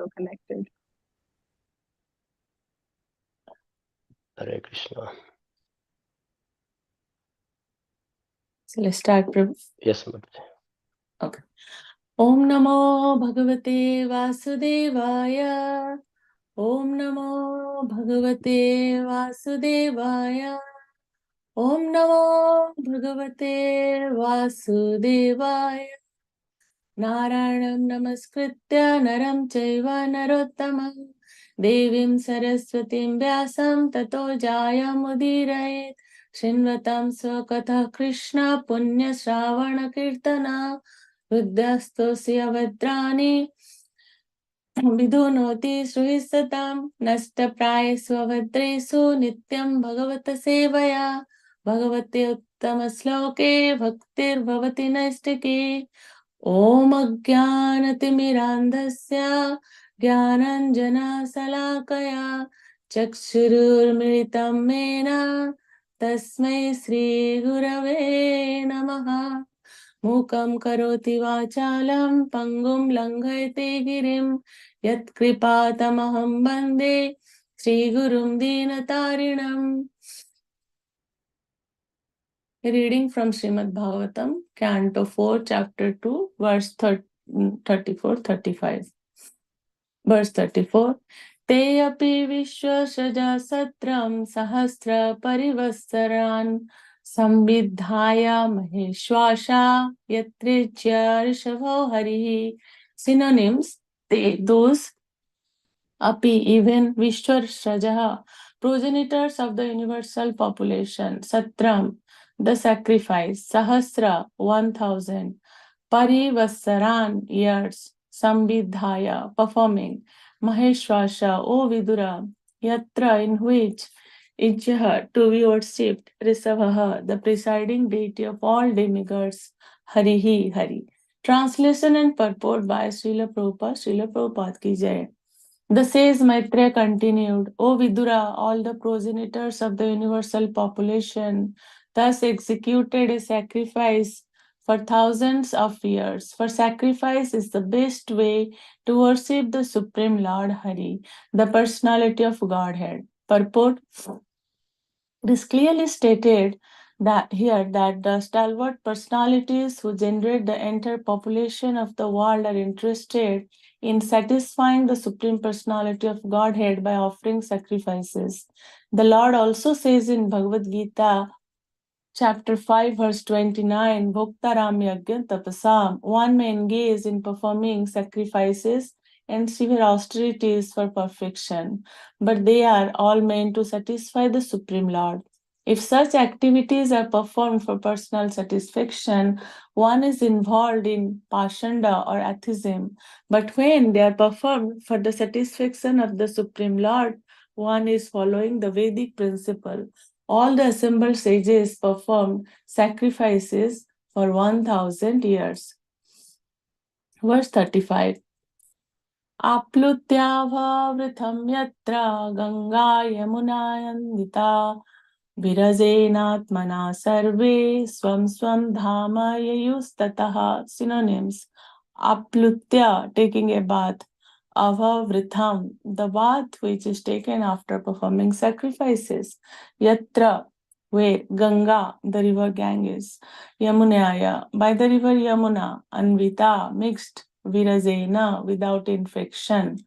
also connected. Hare Krishna. So let's start, Prabhu. Yes, Mataji. Okay. Om Namo Bhagavate Vasudevaya. Om Namo Bhagavate Vasudevaya. Om Namo Bhagavate Vasudevaya. Narayanam Namaskritya Naram Chaiva Narottamam Devim Saraswatim Vyasam Tato Jayamudiraye Shinvatam Swakatha Krishna Punya Shravana Kirtana Vidyastosya Vadrani Vidunoti Sruhisatam Nasta Prayasva Vadresu Nityam Bhagavata Sevaya Bhagavate Uttama Sloke Bhaktir Bhavati Naistike Om Ajnanatimirandhasya Jnananjana Salakaya Chakshurumilitam Mena Tasmai Sri Gurave Namaha Mukam Karoti Vachalam Pangum Langhayate Girim Yat Kripatamaham Bande Sri Gurum Dinatarinam. Reading from Srimad Bhagavatam, Canto 4, Chapter 2, verse 34-35. Verse 34. Te api vishwasaja satram sahasra parivassaran sambidhaya maheshwasha yatrijya rishabho harihi. Synonyms: those api, even, vishwasaja, progenitors of the universal population, satram, the sacrifice, sahasra, 1,000, parivassaran, years, sambidhaya, performing, maheshwasha, O Vidura, yatra, in which, ijjaha, to be worshipped, risavaha, the presiding deity of all demigods, harihi, hari. Translation and purport by Srila Prabhupada ki jai. The sage Maitreya continued, O Vidura, all the progenitors of the universal population thus executed a sacrifice for thousands of years. For sacrifice is the best way to worship the Supreme Lord Hari, the personality of Godhead. Purport: it is clearly stated that the stalwart personalities who generate the entire population of the world are interested in satisfying the Supreme Personality of Godhead by offering sacrifices. The Lord also says in Bhagavad Gita, Chapter 5, verse 29, Bhoktaram Yagya Tapasam, one may engage in performing sacrifices and severe austerities for perfection, but they are all meant to satisfy the Supreme Lord. If such activities are performed for personal satisfaction, one is involved in pashanda or atheism. But when they are performed for the satisfaction of the Supreme Lord, one is following the Vedic principle. All the assembled sages performed sacrifices for 1,000 years. Verse 35. Aplutyavavritam yatra ganga yamunayandita virajenatmana sarve swam swam dhama yayustataha. Synonyms: aplutya, taking a bath; avavritham, the bath which is taken after performing sacrifices; yatra, where; Ganga, the river Ganges; Yamunaya, by the river Yamuna; Anvita, mixed; Virajena, without infection;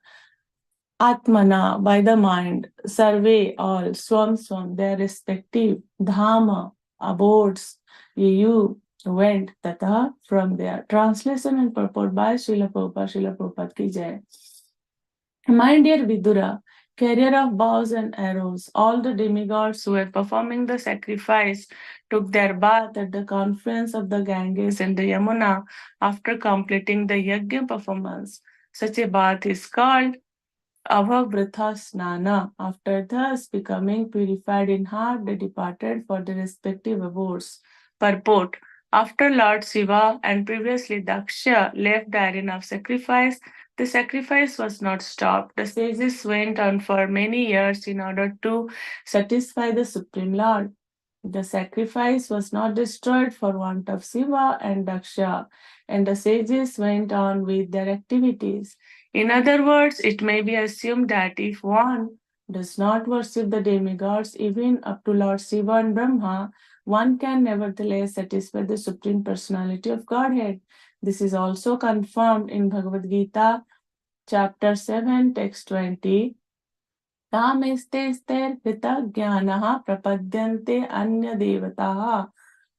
Atmana, by the mind; Sarve, all; Swam Swam, their respective; Dhama, abodes; Yayu, went; Tata, from there. Translation and purport by Srila Prabhupada ki jai. My dear Vidura, carrier of bows and arrows, all the demigods who were performing the sacrifice took their bath at the confluence of the Ganges and the Yamuna after completing the yajna performance. Such a bath is called Avavritha Snana. After thus becoming purified in heart, they departed for their respective abodes. Purport: after Lord Shiva and previously Daksha left the arena of sacrifice, the sacrifice was not stopped. The sages went on for many years in order to satisfy the Supreme Lord. The sacrifice was not destroyed for want of Shiva and Daksha, and the sages went on with their activities. In other words, it may be assumed that if one does not worship the demigods, even up to Lord Shiva and Brahma, one can nevertheless satisfy the Supreme Personality of Godhead. This is also confirmed in Bhagavad Gita, chapter 7, text 20. Kamestesthirhitagyanah prapadyante anya devataha.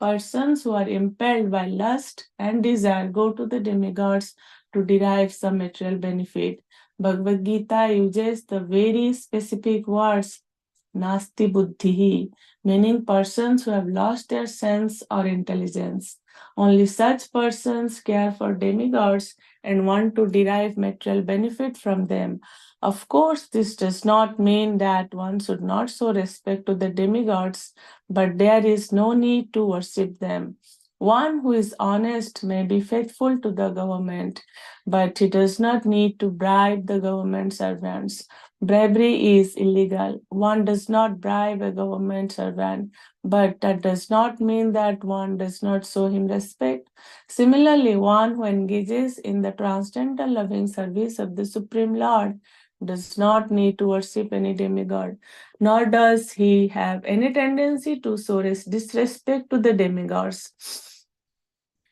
Persons who are impelled by lust and desire go to the demigods to derive some material benefit. Bhagavad Gita uses the very specific words nasti buddhihi, meaning persons who have lost their sense or intelligence. Only such persons care for demigods and want to derive material benefit from them. Of course, this does not mean that one should not show respect to the demigods, but there is no need to worship them. One who is honest may be faithful to the government, but he does not need to bribe the government servants. Bribery is illegal. One does not bribe a government servant, but that does not mean that one does not show him respect. Similarly, one who engages in the transcendental loving service of the Supreme Lord does not need to worship any demigod, nor does he have any tendency to show disrespect to the demigods.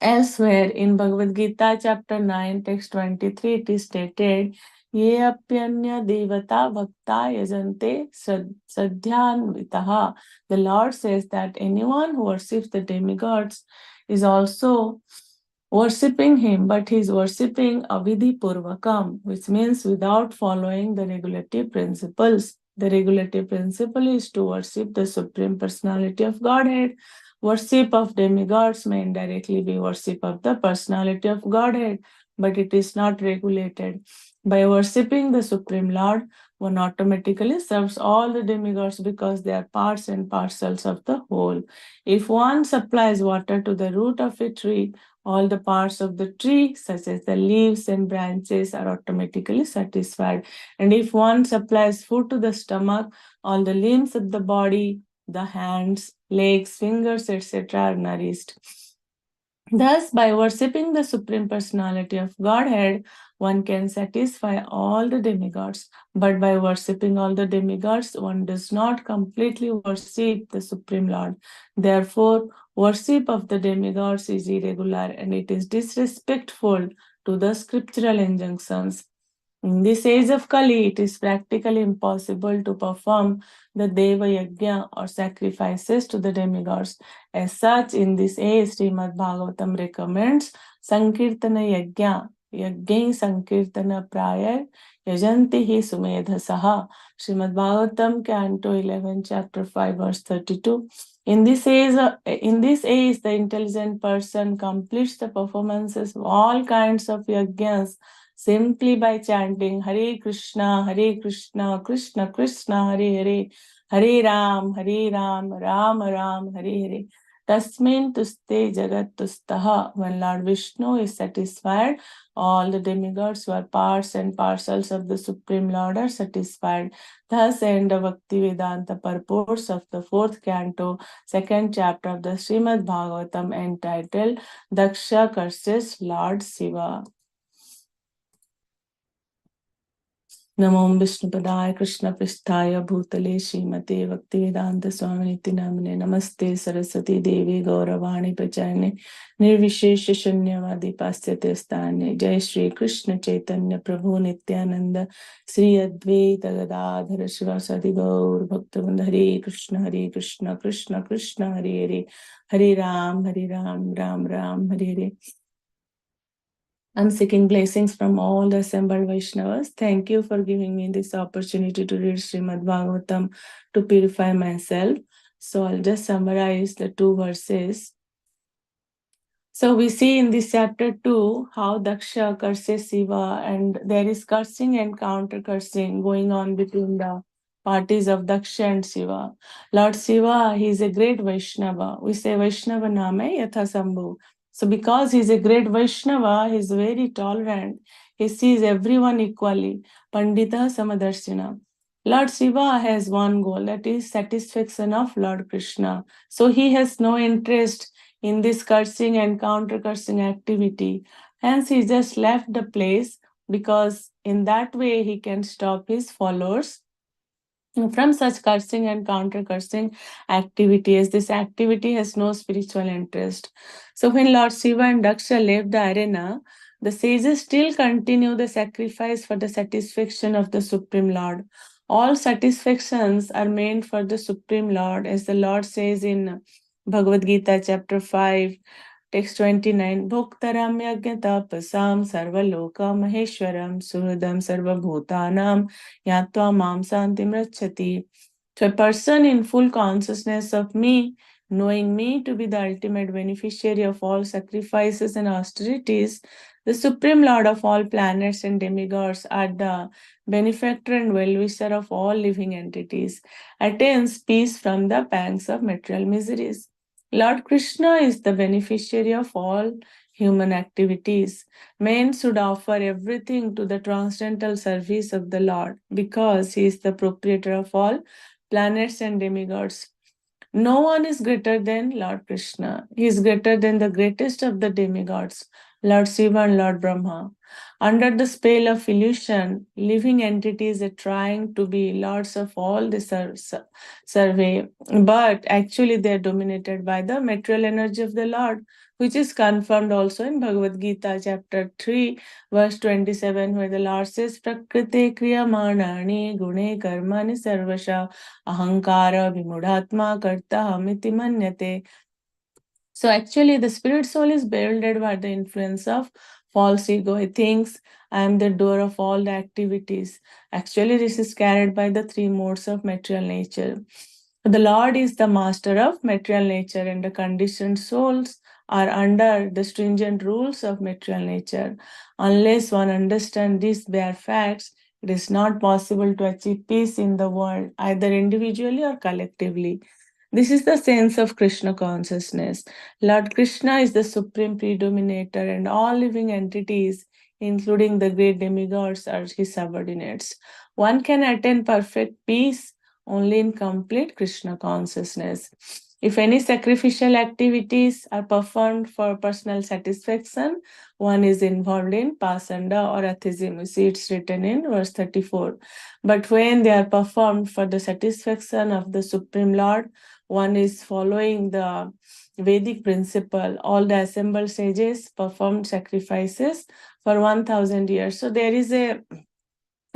Elsewhere in Bhagavad Gita, chapter 9, text 23, it is stated, Ye apyanya devata bhakta yajante sadhyanvitaha. The Lord says that anyone who worships the demigods is also worshipping him, but he is worshipping avidhi purvakam, which means without following the regulative principles. The regulative principle is to worship the Supreme Personality of Godhead. Worship of demigods may indirectly be worship of the Personality of Godhead, but it is not regulated. By worshipping the Supreme Lord, one automatically serves all the demigods because they are parts and parcels of the whole. If one supplies water to the root of a tree, all the parts of the tree, such as the leaves and branches, are automatically satisfied. And if one supplies food to the stomach, all the limbs of the body, the hands, legs, fingers, etc., are nourished. Thus, by worshipping the Supreme Personality of Godhead, one can satisfy all the demigods. But by worshipping all the demigods, one does not completely worship the Supreme Lord. Therefore, worship of the demigods is irregular and it is disrespectful to the scriptural injunctions. In this age of Kali, it is practically impossible to perform the Deva Yajna or sacrifices to the demigods. As such, in this age, Srimad Bhagavatam recommends Sankirtana Yajna, Yajna Sankirtana Praya, Yajanti hi Sumedhasaha. Srimad Bhagavatam, Canto 11, Chapter 5, verse 32. In this age, the intelligent person completes the performances of all kinds of yajnas simply by chanting Hare Krishna, Krishna Krishna, Hare Hare, Hare Ram, Ram Ram, Hare Hare. Tasmin tuste jagat tustaha. When Lord Vishnu is satisfied, all the demigods who are parts and parcels of the Supreme Lord are satisfied. Thus end of Bhakti Vedanta purports of the 4th canto, 2nd chapter of the Srimad Bhagavatam, entitled Daksha curses Lord Shiva. नमो विष्णुपदाय कृष्णपृष्ठाय भूतले श्रीमते भक्तिवेदांत स्वामिनिति नामिने नमस्ते सरस्वती देवी गौरवाणी प्रचारिणे निर्विशेष शून्यवादी पाश्चात्य स्थाने जय श्री कृष्ण चैतन्य प्रभु नित्यानंद श्री अद्वैत गदाधर शिवासादि गौर भक्तवृंद हरे Krishna Krishna Krishna Hare Hare Hare Ram Ram Ram Hare Hare. I'm seeking blessings from all the assembled Vaishnavas. Thank you for giving me this opportunity to read Srimad Bhagavatam to purify myself. So I'll just summarize the 2 verses. So we see in this chapter 2 how Daksha curses Shiva, and there is cursing and counter cursing going on between the parties of Daksha and Shiva. Lord Shiva, he is a great Vaishnava. We say Vaishnava Name Yatha Sambhu. So because he is a great Vaishnava, he is very tolerant. He sees everyone equally. Pandita Samadarshina. Lord Shiva has one goal, that is satisfaction of Lord Krishna. So he has no interest in this cursing and counter cursing activity. Hence, he just left the place because in that way he can stop his followers from such cursing and counter cursing activities. This activity has no spiritual interest. So when Lord Shiva and Daksha left the arena, the sages still continue the sacrifice for the satisfaction of the Supreme Lord. All satisfactions are meant for the Supreme Lord, as the Lord says in Bhagavad Gita chapter 5, text 29, Bhoktaram yajna tapasam sarvaloka maheshwaram suhridam sarvabhutanam yatva mam santim rachati. So a person in full consciousness of me, knowing me to be the ultimate beneficiary of all sacrifices and austerities, the Supreme Lord of all planets and demigods, are the benefactor and well-wisher of all living entities, attains peace from the pangs of material miseries. Lord Krishna is the beneficiary of all human activities. Men should offer everything to the transcendental service of the Lord because he is the proprietor of all planets and demigods. No one is greater than Lord Krishna. He is greater than the greatest of the demigods, Lord Shiva and Lord Brahma. Under the spell of illusion, living entities are trying to be lords of all the survey, but actually they are dominated by the material energy of the Lord, which is confirmed also in Bhagavad Gita chapter 3, verse 27, where the Lord says, Prakrite kriyamanani gune karmani sarvasha ahankara vimudhatma karta hamiti manyate. So actually the spirit soul is bewildered by the influence of false ego. He thinks I am the doer of all the activities. Actually this is carried by the three modes of material nature. The Lord is the master of material nature, and the conditioned souls are under the stringent rules of material nature. Unless one understands these bare facts, it is not possible to achieve peace in the world, either individually or collectively. This is the sense of Krishna consciousness. Lord Krishna is the supreme predominator, and all living entities, including the great demigods, are his subordinates. One can attain perfect peace only in complete Krishna consciousness. If any sacrificial activities are performed for personal satisfaction, one is involved in pasanda or atheism. You see, it's written in verse 34. But when they are performed for the satisfaction of the Supreme Lord, one is following the Vedic principle. All the assembled sages performed sacrifices for 1000 years. So there is a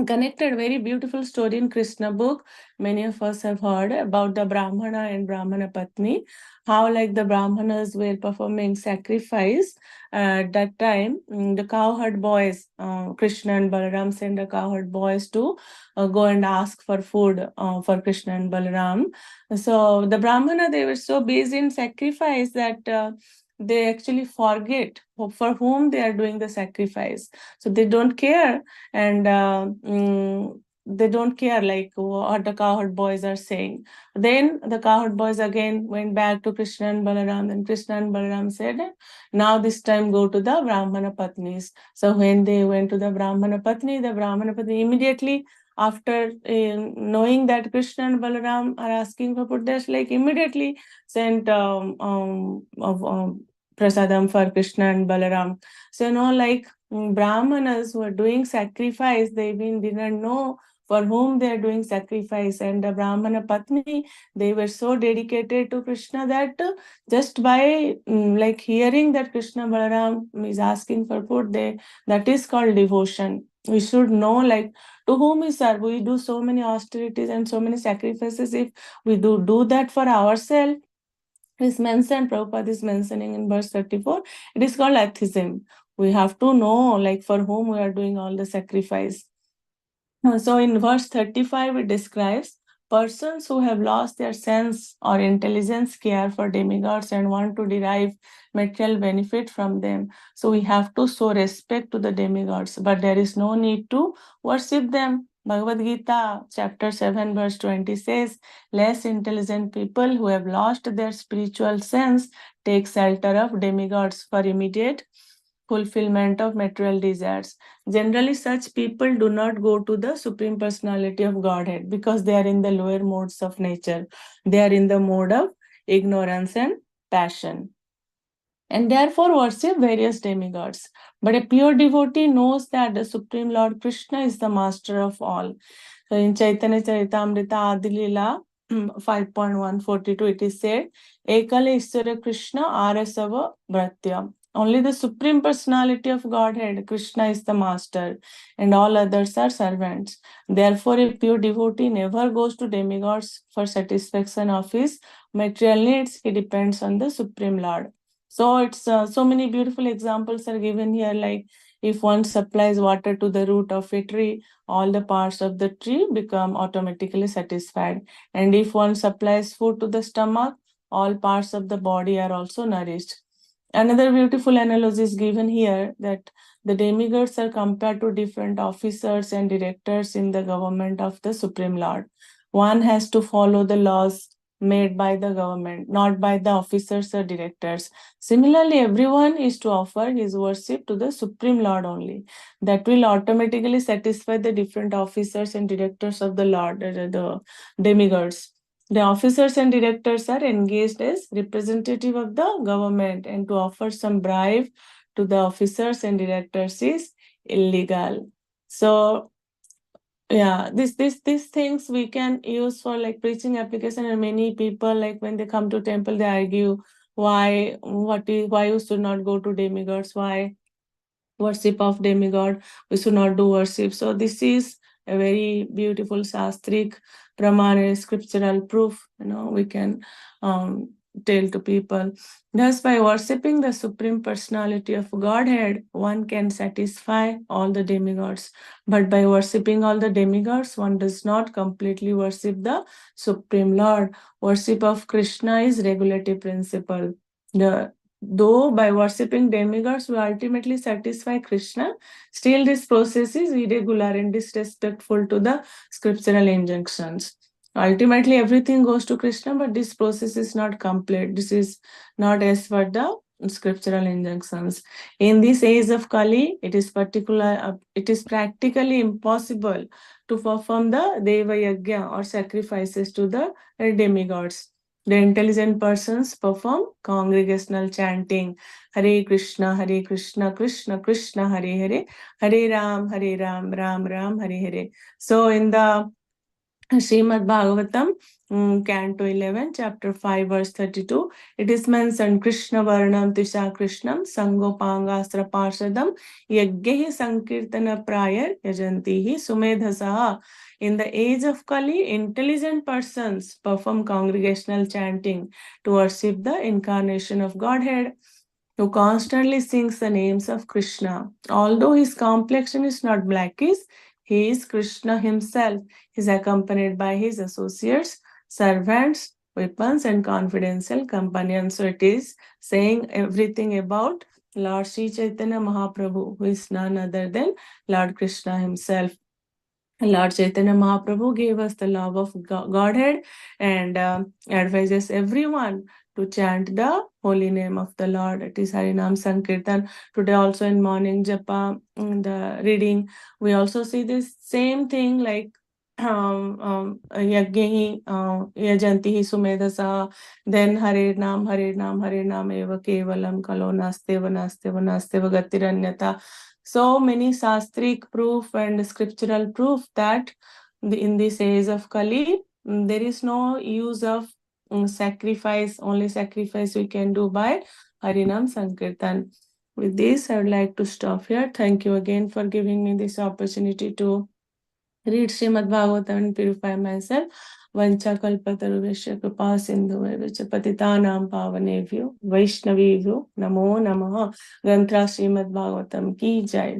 connected very beautiful story in Krishna book. Many of us have heard about the Brahmana and Brahmana Patni, how like the Brahmanas were performing sacrifice. At that time, the cowherd boys, Krishna and Balaram sent the cowherd boys to go and ask for food for Krishna and Balaram. So the Brahmana, they were so busy in sacrifice that they actually forget for whom they are doing the sacrifice. So they don't care, and they don't care like what the cowherd boys are saying. Then the cowherd boys again went back to Krishna and Balaram, and Krishna and Balaram said, now this time go to the Brahmana Patnis. So when they went to the Brahmana Patni immediately after knowing that Krishna and Balaram are asking for food, they like immediately sent prasadam for Krishna and Balaram. So like Brahmanas who are doing sacrifice, they even didn't know for whom they are doing sacrifice. And the Brahmana Patni, they were so dedicated to Krishna that just by like hearing that Krishna Balaram is asking for food, that is called devotion. We should know like to whom we serve. We do so many austerities and so many sacrifices. If we do that for ourselves, is mentioned, Prabhupada is mentioning in verse 34, it is called atheism. We have to know like for whom we are doing all the sacrifice. So in verse 35, it describes persons who have lost their sense or intelligence care for demigods and want to derive material benefit from them. So we have to show respect to the demigods, but there is no need to worship them. Bhagavad Gita chapter 7 verse 20 says, less intelligent people who have lost their spiritual sense take shelter of demigods for immediate fulfillment of material desires. Generally, such people do not go to the Supreme Personality of Godhead because they are in the lower modes of nature. They are in the mode of ignorance and passion. and therefore worship various demigods. But a pure devotee knows that the Supreme Lord Krishna is the master of all. So in Chaitanya Charitamrita Adilila 5.142 it is said, Ekale Ishvara Krishna Arasava Bhratya. Only the Supreme Personality of Godhead, Krishna, is the master, and all others are servants. Therefore, a pure devotee never goes to demigods for satisfaction of his material needs. He depends on the Supreme Lord. So it's so many beautiful examples are given here, like if one supplies water to the root of a tree, all the parts of the tree become automatically satisfied. And if one supplies food to the stomach, all parts of the body are also nourished. Another beautiful analogy is given here, that the demigods are compared to different officers and directors in the government of the Supreme Lord. One has to follow the laws made by the government, not by the officers or directors. Similarly, everyone is to offer his worship to the Supreme Lord only. That will automatically satisfy the different officers and directors of the Lord, the demigods. The officers and directors are engaged as representative of the government, and to offer some bribe to the officers and directors is illegal. So yeah, these things we can use for like preaching application, and many people, like when they come to temple, they argue why you should not go to demigods, why worship of demigod, we should not do worship. So this is a very beautiful shastric pramana, scriptural proof, we can tell to people. Thus, by worshipping the Supreme Personality of Godhead, one can satisfy all the demigods. But by worshipping all the demigods, one does not completely worship the Supreme Lord. Worship of Krishna is regulative principle. Though by worshipping demigods we ultimately satisfy Krishna, still this process is irregular and disrespectful to the scriptural injunctions. Ultimately, everything goes to Krishna, but this process is not complete. This is not as per the scriptural injunctions. In this age of Kali, it is practically impossible to perform the Deva Yajna or sacrifices to the demigods. The intelligent persons perform congregational chanting, Hare Krishna, Krishna Krishna, Hare Hare, Hare Ram, Ram Ram, Hare Hare. So in the Srimad Bhagavatam, Canto 11, Chapter 5, verse 32, it is mentioned, Krishna Varnam Tisha Krishnam Sangopangastra Parshadam Yaggehi Sankirtana Prayar Yajantihi Sumedhasaha. In the age of Kali, intelligent persons perform congregational chanting to worship the incarnation of Godhead, who constantly sings the names of Krishna. Although his complexion is not blackish, he is Krishna himself. He is accompanied by his associates, servants, weapons, and confidential companions. So it is saying everything about Lord Sri Chaitanya Mahaprabhu, who is none other than Lord Krishna himself. Lord Chaitanya Mahaprabhu gave us the love of Godhead and advises everyone to chant the holy name of the Lord. It is Harinam Sankirtan. Today also in morning japa, in the reading, we also see this same thing, like Yajnehi Yajantihi Sumedhasa, then Hare Nam Eva Kevalam Kalo Nasteva Gatiranyata. So many shastric proof and scriptural proof that in this age of Kali, there is no use of sacrifice. Only sacrifice we can do by Harinam Sankirtan. With this, I would like to stop here. Thank you again for giving me this opportunity to read Srimad Bhagavatam and purify myself. Vancha kalpataruvesya kripa sindhu patitanam pavanevyo Vaishnavevyo namo namaha. Grantra Srimad Bhagavatam ki jai.